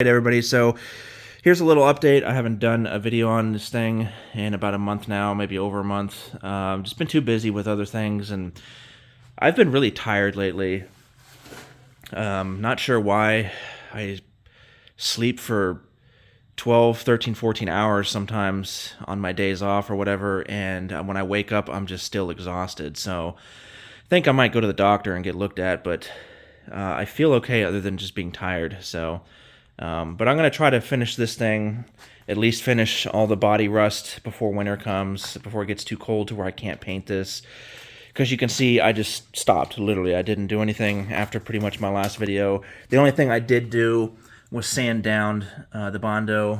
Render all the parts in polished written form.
Hey everybody, so here's a little update. I haven't done a video on this thing in about a month now, maybe over a month. Just been too busy with other things, and I've been really tired lately. Not sure why. I sleep for 12, 13, 14 hours sometimes on my days off or whatever, and when I wake up, I'm just still exhausted. So I think I might go to the doctor and get looked at, but I feel okay other than just being tired, so... but I'm going to try to finish this thing, at least finish all the body rust before winter comes, before it gets too cold to where I can't paint this. Because you can see I just stopped, literally. I didn't do anything after pretty much my last video. The only thing I did do was sand down the Bondo.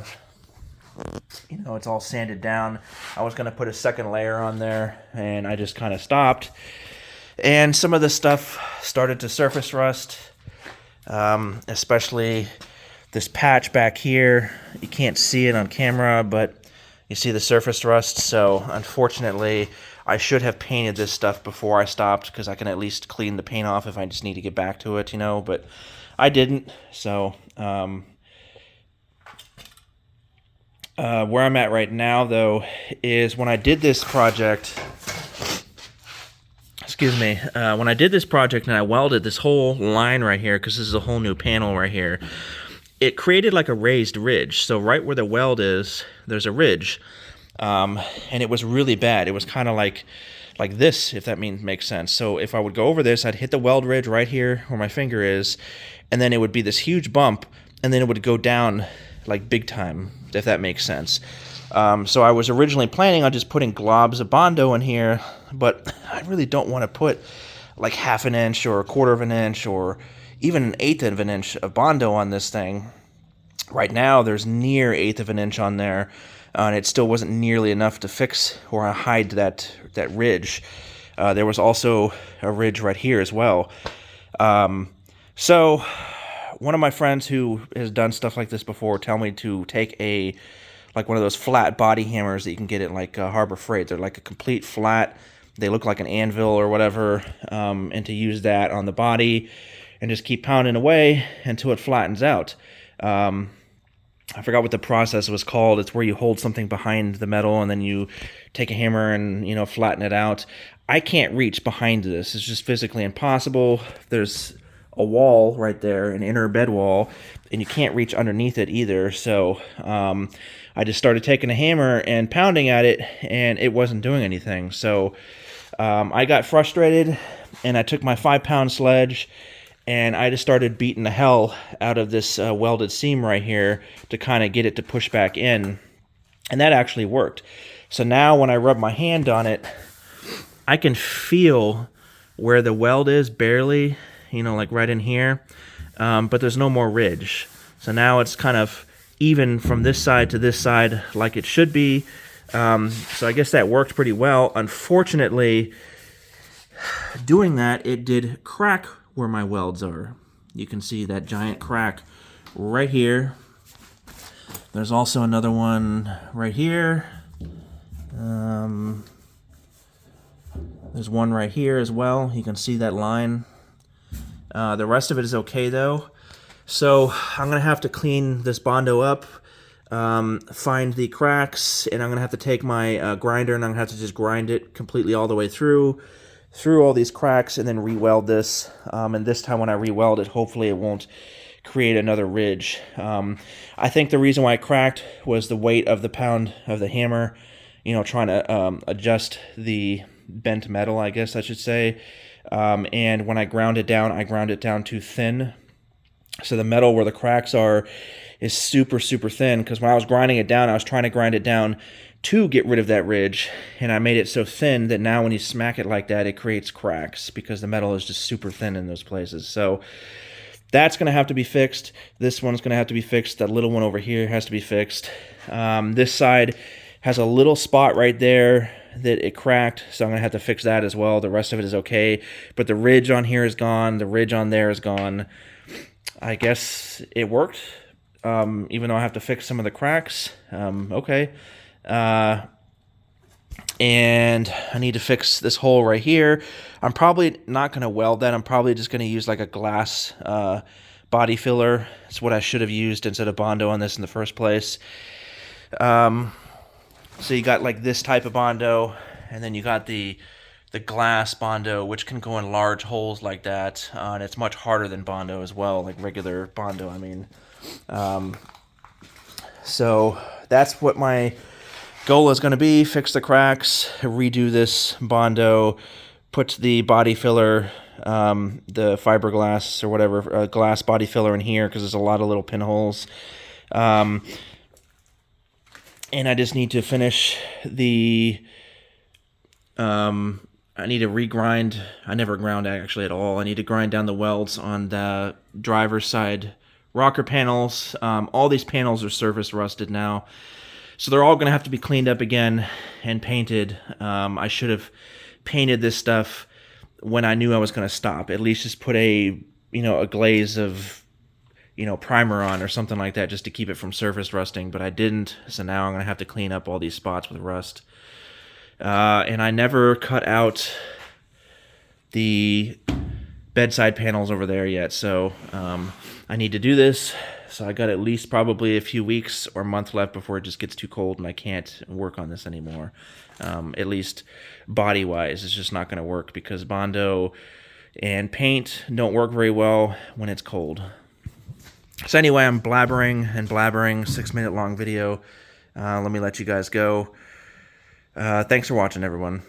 You know, it's all sanded down. I was going to put a second layer on there, and I just kind of stopped. And some of the stuff started to surface rust, especially... this patch back here. You can't see it on camera, but you see the surface rust. So unfortunately, I should have painted this stuff before I stopped, because I can at least clean the paint off if I just need to get back to it, you know, but I didn't. So where I'm at right now, though, is when I did this project... Excuse me. When I did this project and I welded this whole line right here, because this is a whole new panel right here, it created like a raised ridge. So right where the weld is, there's a ridge. And it was really bad. It was kind of like this, if that makes sense. So if I would go over this, I'd hit the weld ridge right here where my finger is, and then it would be this huge bump, and then it would go down like big time, if that makes sense. So I was originally planning on just putting globs of Bondo in here, but I really don't want to put like half an inch or a quarter of an inch or even an eighth of an inch of Bondo on this thing. Right now, there's near eighth of an inch on there, and it still wasn't nearly enough to fix or hide that ridge. There was also a ridge right here as well. So one of my friends who has done stuff like this before tell me to take like one of those flat body hammers that you can get at like Harbor Freight. They're like a complete flat. They look like an anvil or whatever, and to use that on the body and just keep pounding away until it flattens out. I forgot what the process was called. It's where you hold something behind the metal and then you take a hammer and, you know, flatten it out. I can't reach behind this. It's just physically impossible. There's a wall right there, an inner bed wall, and you can't reach underneath it either. So I just started taking a hammer and pounding at it, and it wasn't doing anything. So I got frustrated, and I took my 5-pound sledge, and I just started beating the hell out of this welded seam right here to kind of get it to push back in. And that actually worked. So now when I rub my hand on it, I can feel where the weld is barely, you know, like right in here. But there's no more ridge. So now it's kind of even from this side to this side like it should be. So I guess that worked pretty well. Unfortunately, doing that, it did crack where my welds are. You can see that giant crack right here. There's also another one right here. There's one right here as well. You can see that line. The rest of it is okay though. So I'm gonna have to clean this Bondo up, find the cracks, and I'm gonna have to take my grinder and I'm gonna have to just grind it completely all the way through all these cracks, and then re-weld this. And this time when I re-weld it, hopefully it won't create another ridge. I think the reason why it cracked was the weight of the pound of the hammer, you know, trying to adjust the bent metal, I guess I should say. And when I ground it down too thin. So the metal where the cracks are is super, super thin, because when I was grinding it down, I was trying to grind it down to get rid of that ridge, and I made it so thin that now when you smack it like that, it creates cracks because the metal is just super thin in those places. So that's going to have to be fixed. This one's going to have to be fixed. That little one over here has to be fixed. This side has a little spot right there that it cracked, so I'm going to have to fix that as well. The rest of it is okay, but the ridge on here is gone. The ridge on there is gone. I guess it worked, even though I have to fix some of the cracks. Okay. And I need to fix this hole right here. I'm probably not going to weld that. I'm probably just going to use like a glass body filler. It's what I should have used instead of Bondo on this in the first place. So you got like this type of Bondo, and then you got the glass Bondo, which can go in large holes like that, and it's much harder than Bondo as well, like regular Bondo, I mean. So that's what my goal is going to be: fix the cracks, redo this Bondo, put the body filler, the fiberglass or whatever, glass body filler in here because there's a lot of little pinholes. And I just need to finish the, I need to regrind. I never ground actually at all. I need to grind down the welds on the driver's side rocker panels. All these panels are surface rusted now, so they're all going to have to be cleaned up again and painted. I should have painted this stuff when I knew I was going to stop. At least just put a glaze of primer on or something like that just to keep it from surface rusting, but I didn't, so now I'm going to have to clean up all these spots with rust. And I never cut out the bedside panels over there yet, so I need to do this. So I got at least probably a few weeks or a month left before it just gets too cold and I can't work on this anymore. At least body-wise, it's just not going to work because Bondo and paint don't work very well when it's cold. So anyway, I'm blabbering and blabbering, 6-minute long video. Let me let you guys go. Thanks for watching, everyone.